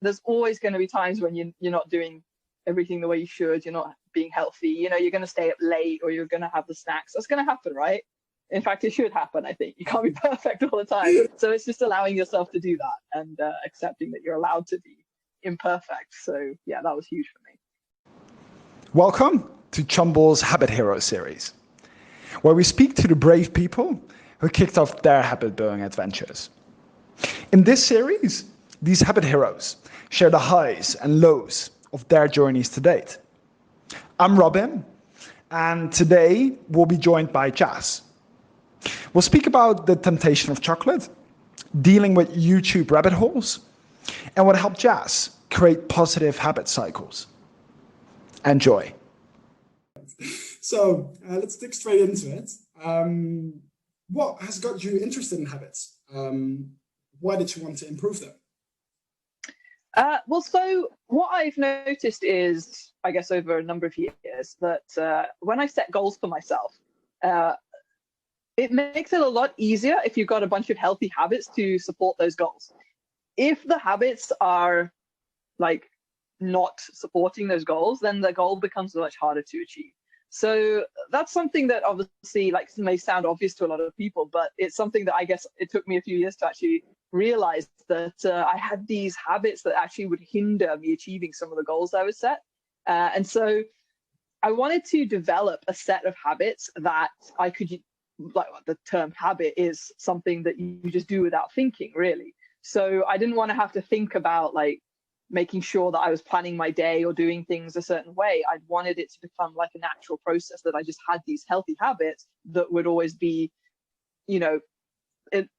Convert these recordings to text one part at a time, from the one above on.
there's always going to be times when you're not doing everything the way you should. You're not being healthy. You know, you're going to stay up late, or you're going to have the snacks. That's going to happen, right? In fact, it should happen. I think you can't be perfect all the time. So it's just allowing yourself to do that, and accepting that you're allowed to be imperfect. So yeah, that was huge for me. Welcome to Chumble's Habit Hero series, where we speak to the brave people who kicked off their habit building adventures. In this series, these habit heroes share the highs and lows of their journeys to date. I'm Robin, and today we'll be joined by Jas. We'll speak about the temptation of chocolate, dealing with YouTube rabbit holes, and what helped Jas create positive habit cycles. Enjoy. So let's dig straight into it. What has got you interested in habits? Why did you want to improve them? Well, so what I've noticed is, I guess over a number of years, that when I set goals for myself, it makes it a lot easier if you've got a bunch of healthy habits to support those goals. If the habits are like not supporting those goals, then the goal becomes much harder to achieve. So that's something that obviously like may sound obvious to a lot of people, but it's something that I guess it took me a few years to actually realize that I had these habits that actually would hinder me achieving some of the goals I was set. And so I wanted to develop a set of habits that I could, like the term habit is something that you just do without thinking, really. So I didn't want to have to think about like making sure that I was planning my day or doing things a certain way. I wanted it to become like a natural process, that I just had these healthy habits that would always be, you know,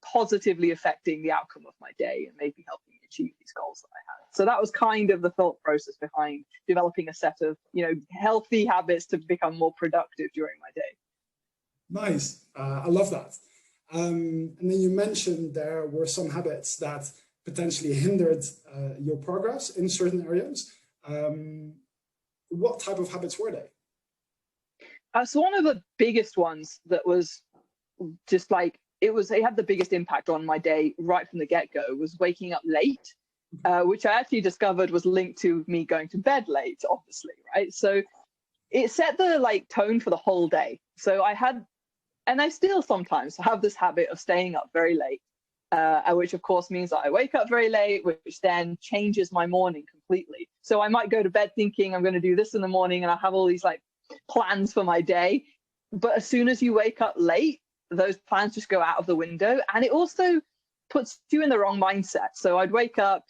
positively affecting the outcome of my day and maybe helping me achieve these goals that I had. So that was kind of the thought process behind developing a set of, you know, healthy habits to become more productive during my day. Nice. I love that. And then you mentioned there were some habits that potentially hindered your progress in certain areas. What type of habits were they? So one of the biggest ones that was just like, it had the biggest impact on my day right from the get-go was waking up late, which I actually discovered was linked to me going to bed late, obviously, right? So it set the like tone for the whole day. So I had, and I still sometimes have this habit of staying up very late, which of course means that I wake up very late, which then changes my morning completely. So I might go to bed thinking I'm going to do this in the morning, and I have all these like plans for my day. But as soon as you wake up late, those plans just go out of the window, and it also puts you in the wrong mindset. So I'd wake up,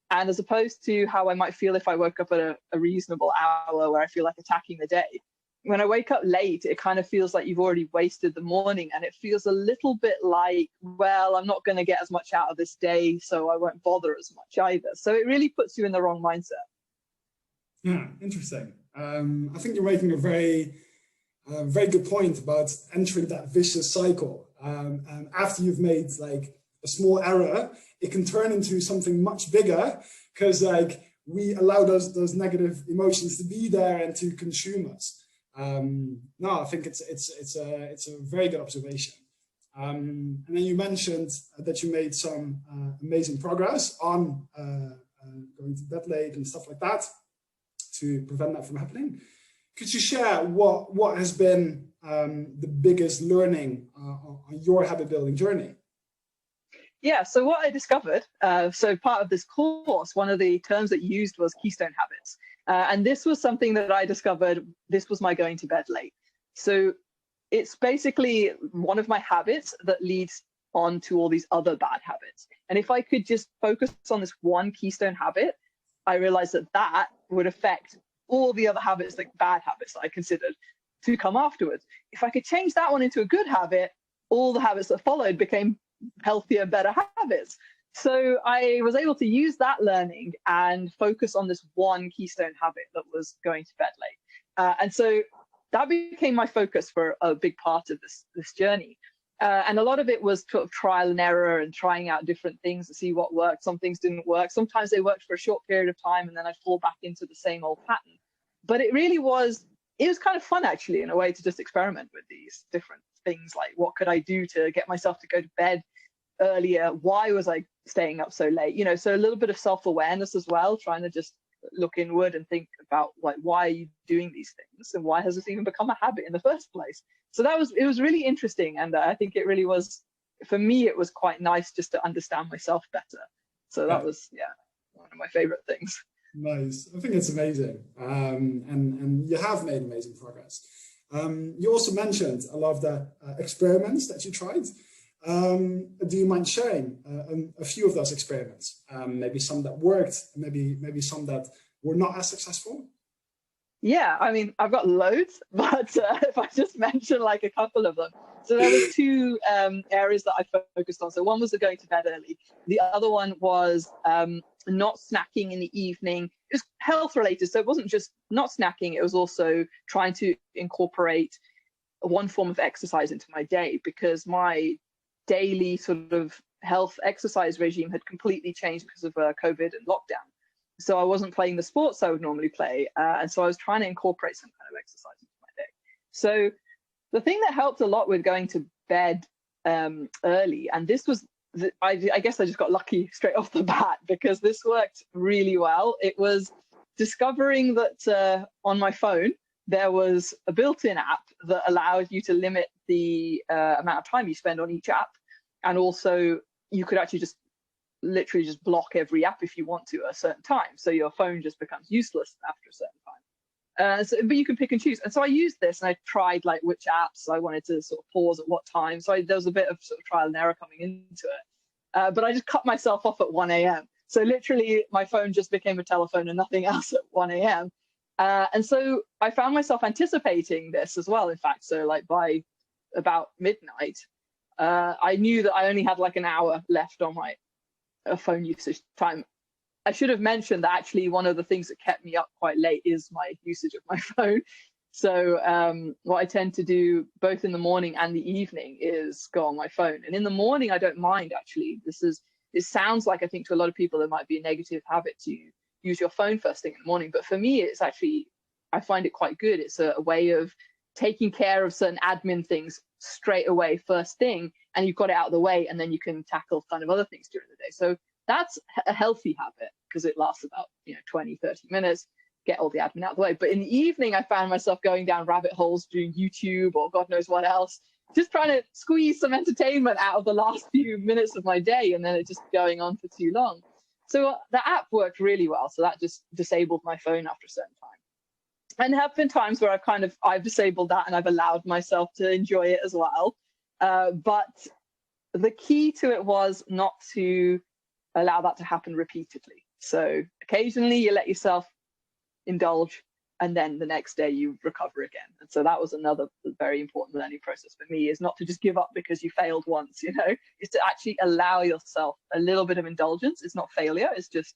and as opposed to how I might feel if I woke up at a reasonable hour where I feel like attacking the day, when I wake up late, it kind of feels like you've already wasted the morning, and it feels a little bit like, well, I'm not going to get as much out of this day, so I won't bother as much either. So it really puts you in the wrong mindset. Yeah, interesting. I think you're making a very good point about entering that vicious cycle. And after you've made like a small error, it can turn into something much bigger, because like we allow those negative emotions to be there and to consume us. No, I think it's a very good observation. And then you mentioned that you made some amazing progress on going to bed late and stuff like that to prevent that from happening. Could you share what has been the biggest learning on your habit building journey? Yeah, so what I discovered, so part of this course, one of the terms that you used was keystone habits. And this was something that I discovered, this was my going to bed late. So it's basically one of my habits that leads on to all these other bad habits. And if I could just focus on this one keystone habit, I realized that that would affect all the other habits, like bad habits that I considered to come afterwards. If I could change that one into a good habit, all the habits that followed became healthier, better habits. So I was able to use that learning and focus on this one keystone habit that was going to bed late. And so that became my focus for a big part of this journey. And a lot of it was sort of trial and error and trying out different things to see what worked. Some things didn't work. Sometimes they worked for a short period of time, and then I'd fall back into the same old pattern. But it was kind of fun, actually, in a way, to just experiment with these different things. Like, what could I do to get myself to go to bed earlier? Why was I staying up so late? So a little bit of self-awareness as well, trying to just look inward and think about like, why are you doing these things, and why has this even become a habit in the first place? So it was really interesting, and I think it really was, for me, it was quite nice just to understand myself better. So that was one of my favorite things. Nice. I think it's amazing, and you have made amazing progress. You also mentioned a lot of the experiments that you tried. Do you mind sharing a few of those experiments? Maybe some that worked, maybe some that were not as successful? Yeah, I mean, I've got loads, but if I just mention like a couple of them. So there was two areas that I focused on. So one was the going to bed early. The other one was not snacking in the evening. It was health related. So it wasn't just not snacking. It was also trying to incorporate one form of exercise into my day, because my daily sort of health exercise regime had completely changed because of COVID and lockdown. So I wasn't playing the sports I would normally play. And so I was trying to incorporate some kind of exercise into my day. So the thing that helped a lot with going to bed early, and this was, I guess I just got lucky straight off the bat, because this worked really well. It was discovering that on my phone, there was a built-in app that allowed you to limit the amount of time you spend on each app. And also you could actually just literally just block every app if you want to at a certain time. So your phone just becomes useless after a certain time. But you can pick and choose. And so I used this, and I tried like which apps I wanted to sort of pause at what time. So there was a bit of sort of trial and error coming into it. But I just cut myself off at 1 a.m. So literally my phone just became a telephone and nothing else at 1 a.m. And so I found myself anticipating this as well, in fact. So like by about midnight, I knew that I only had like an hour left on my phone usage time. I should have mentioned that actually one of the things that kept me up quite late is my usage of my phone. So what I tend to do both in the morning and the evening is go on my phone. And in the morning, I don't mind, actually. It sounds like, I think to a lot of people, there might be a negative habit to use your phone first thing in the morning. But for me, it's actually, I find it quite good. It's a way of taking care of certain admin things straight away first thing, and you've got it out of the way, and then you can tackle kind of other things during the day. So that's a healthy habit, because it lasts about 20, 30 minutes, get all the admin out of the way. But in the evening, I found myself going down rabbit holes doing YouTube or God knows what else, just trying to squeeze some entertainment out of the last few minutes of my day, and then it just going on for too long. So the app worked really well. So that just disabled my phone after a certain time. And there have been times where I've disabled that and I've allowed myself to enjoy it as well. But the key to it was not to allow that to happen repeatedly. So occasionally you let yourself indulge, and then the next day you recover again. And so that was another very important learning process for me, is not to just give up because you failed once, is to actually allow yourself a little bit of indulgence. It's not failure, it's just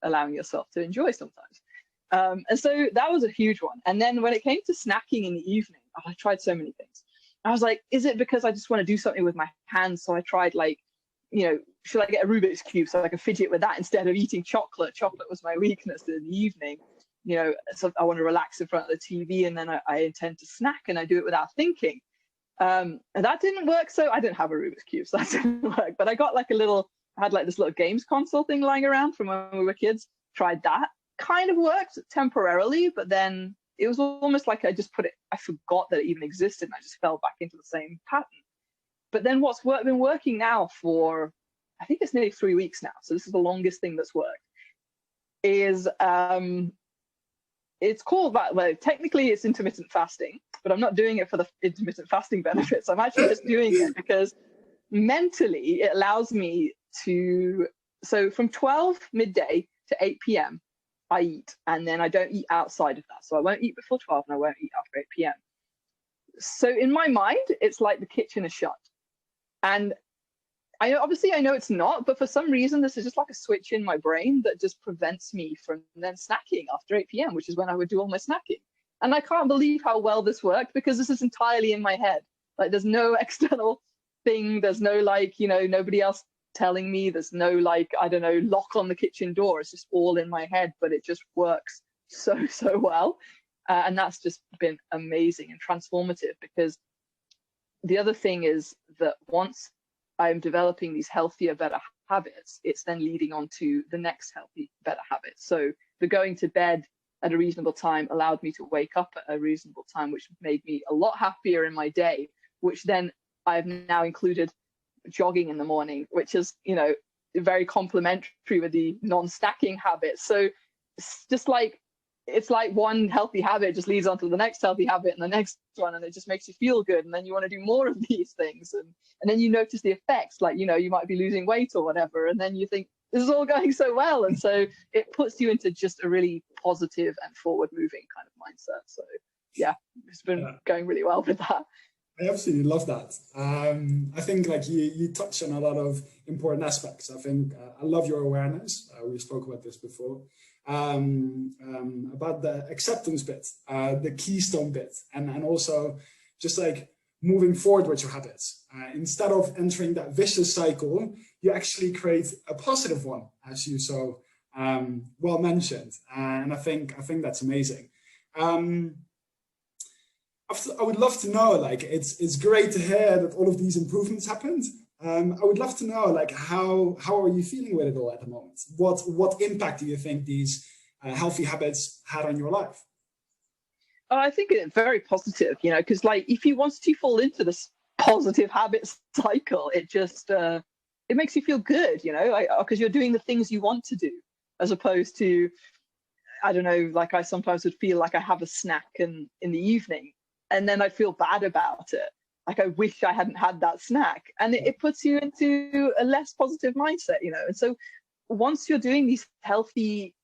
allowing yourself to enjoy sometimes. And so that was a huge one. And then when it came to snacking in the evening, I tried so many things. I was like, is it because I just want to do something with my hands? So I tried should I get a Rubik's Cube so I can fidget with that instead of eating chocolate? Chocolate was my weakness in the evening. So I want to relax in front of the TV, and then I intend to snack, and I do it without thinking. And that didn't work. So I didn't have a Rubik's Cube, so that didn't work. But I got I had this little games console thing lying around from when we were kids. Tried that. Kind of worked temporarily, but then it was almost like I forgot that it even existed, and I just fell back into the same pattern. But then what's been working now for, I think it's nearly 3 weeks now, so this is the longest thing that's worked, is it's called that. Well, technically it's intermittent fasting, but I'm not doing it for the intermittent fasting benefits. I'm actually just doing it because mentally it allows me to, so from 12 midday to 8 p.m. I eat, and then I don't eat outside of that. So I won't eat before 12 and I won't eat after 8 p.m. So in my mind, it's like the kitchen is shut. And I know it's not, but for some reason, this is just like a switch in my brain that just prevents me from then snacking after 8 p.m., which is when I would do all my snacking. And I can't believe how well this worked, because this is entirely in my head. Like, there's no external thing. There's no nobody else telling me. There's no lock on the kitchen door. It's just all in my head, but it just works so well. And that's just been amazing and transformative, because the other thing is that once I'm developing these healthier, better habits, it's then leading on to the next healthy, better habit. So the going to bed at a reasonable time allowed me to wake up at a reasonable time, which made me a lot happier in my day, which then I've now included jogging in the morning, which is, very complementary with the non-stacking habits. So it's like one healthy habit just leads on to the next healthy habit and the next one, and it just makes you feel good, and then you want to do more of these things, and then you notice the effects, like you might be losing weight or whatever, and then you think this is all going so well, and so it puts you into just a really positive and forward moving kind of mindset. So yeah, it's been going really well with that. I absolutely love that. I think like you touch on a lot of important aspects. I think I love your awareness. We spoke about this before, about the acceptance bit, the keystone bit, and also just like moving forward with your habits. Instead of entering that vicious cycle, you actually create a positive one, as you so well mentioned. And I think that's amazing. I would love to know, like, it's great to hear that all of these improvements happened. I would love to know, like, how are you feeling with it all at the moment? What impact do you think these healthy habits had on your life? Oh, I think it's very positive, because like if you want to fall into this positive habit cycle, it just it makes you feel good, because you're doing the things you want to do, as opposed to, I don't know, like I sometimes would feel like I have a snack in the evening, and then I feel bad about it. Like I wish I hadn't had that snack, and it puts you into a less positive mindset, And so once you're doing these healthy,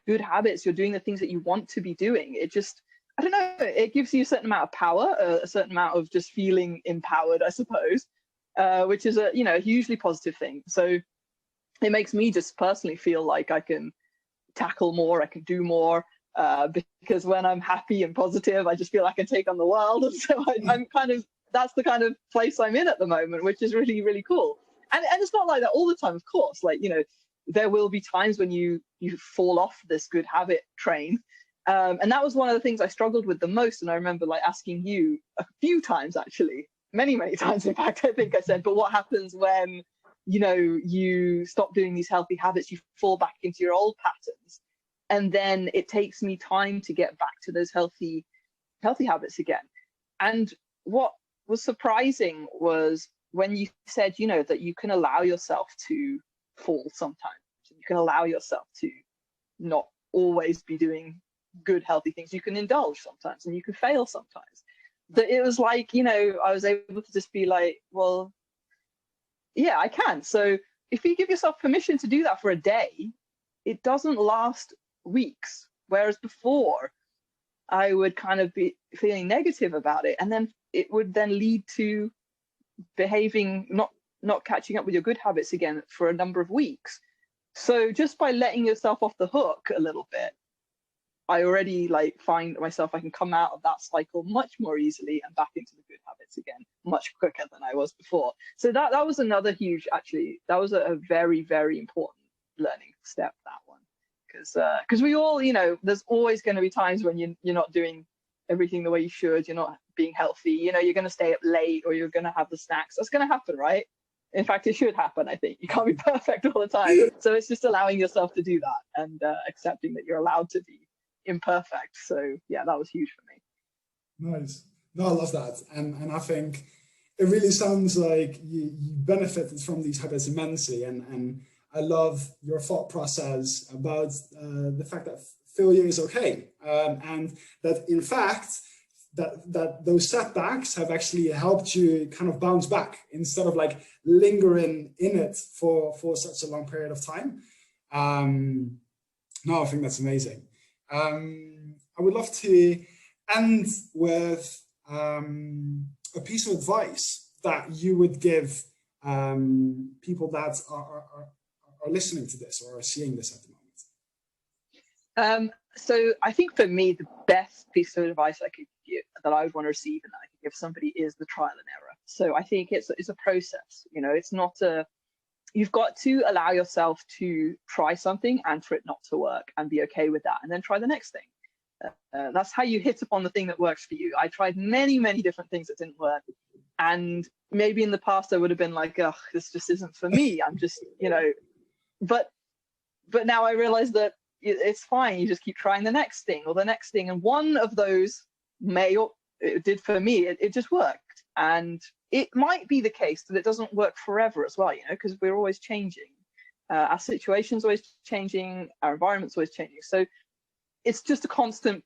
good habits, you're doing the things that you want to be doing. It just, I don't know, it gives you a certain amount of power, a certain amount of just feeling empowered, I suppose, which is a hugely positive thing. So it makes me just personally feel like I can tackle more, I can do more, because when I'm happy and positive, I just feel I can take on the world. And so I'm kind of, that's the kind of place I'm in at the moment, which is really, really cool. And it's not like that all the time, of course. Like, there will be times when you fall off this good habit train. And that was one of the things I struggled with the most. And I remember like asking you a few times, actually, many, many times, in fact, I think I said, but what happens when, you stop doing these healthy habits, you fall back into your old patterns. And then it takes me time to get back to those healthy habits again. And what was surprising was when you said, that you can allow yourself to fall sometimes. You can allow yourself to not always be doing good, healthy things. You can indulge sometimes and you can fail sometimes. But it was like, I was able to just be like, well, yeah, I can. So if you give yourself permission to do that for a day, it doesn't last weeks. Whereas before, I would kind of be feeling negative about it. And then it would then lead to behaving, not catching up with your good habits again for a number of weeks. So just by letting yourself off the hook a little bit, I already like find myself, I can come out of that cycle much more easily and back into the good habits again much quicker than I was before. So that was another huge, actually, that was a very, very important learning step, that one. Because we all, there's always going to be times when you're not doing everything the way you should, you're not being healthy, you're going to stay up late, or you're going to have the snacks. That's going to happen, right? In fact, it should happen, I think. You can't be perfect all the time. So it's just allowing yourself to do that and accepting that you're allowed to be imperfect. So yeah, that was huge for me. Nice. No, I love that. And I think it really sounds like you benefited from these habits immensely. And I love your thought process about the fact that failure is okay. And that in fact, that those setbacks have actually helped you kind of bounce back instead of like lingering in it for such a long period of time. No, I think that's amazing. I would love to end with a piece of advice that you would give people that are listening to this or are seeing this at the moment. So I think for me, the best piece of advice I could give, that I would want to receive and that I could give somebody, is the trial and error. So I think it's a process. It's not you've got to allow yourself to try something and for it not to work and be okay with that, and then try the next thing. That's how you hit upon the thing that works for you. I tried many, many different things that didn't work. And maybe in the past I would have been like, oh, this just isn't for me. I'm just, but now I realize that it's fine. You just keep trying the next thing or the next thing. And one of those it did for me, it just worked. And it might be the case that it doesn't work forever as well, because we're always changing. Our situation's always changing, our environment's always changing. So it's just a constant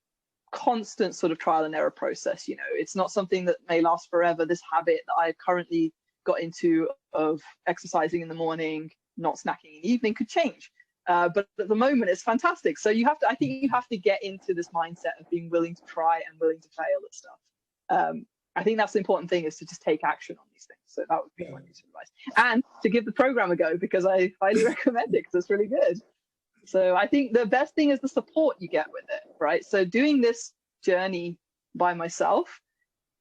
sort of trial and error process. It's not something that may last forever. This habit that I've currently got into of exercising in the morning, not snacking in the evening could change. But at the moment, it's fantastic. So I think you have to get into this mindset of being willing to try and willing to fail at stuff. I think that's the important thing, is to just take action on these things. So that would be my piece of advice. And to give the program a go, because I highly recommend it, because it's really good. So I think the best thing is the support you get with it, right? So doing this journey by myself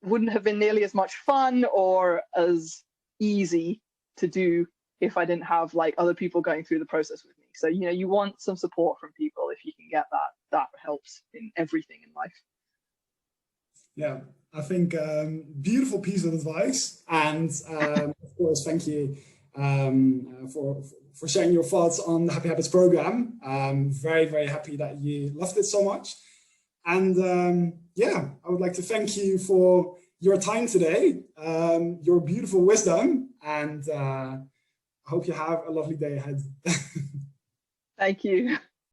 wouldn't have been nearly as much fun or as easy to do if I didn't have like other people going through the process with me. So, you want some support from people. If you can get that helps in everything in life. Yeah, I think beautiful piece of advice. And of course, thank you for sharing your thoughts on the Happy Habits program. I'm very, very happy that you loved it so much. And I would like to thank you for your time today, your beautiful wisdom, and I hope you have a lovely day ahead. Thank you.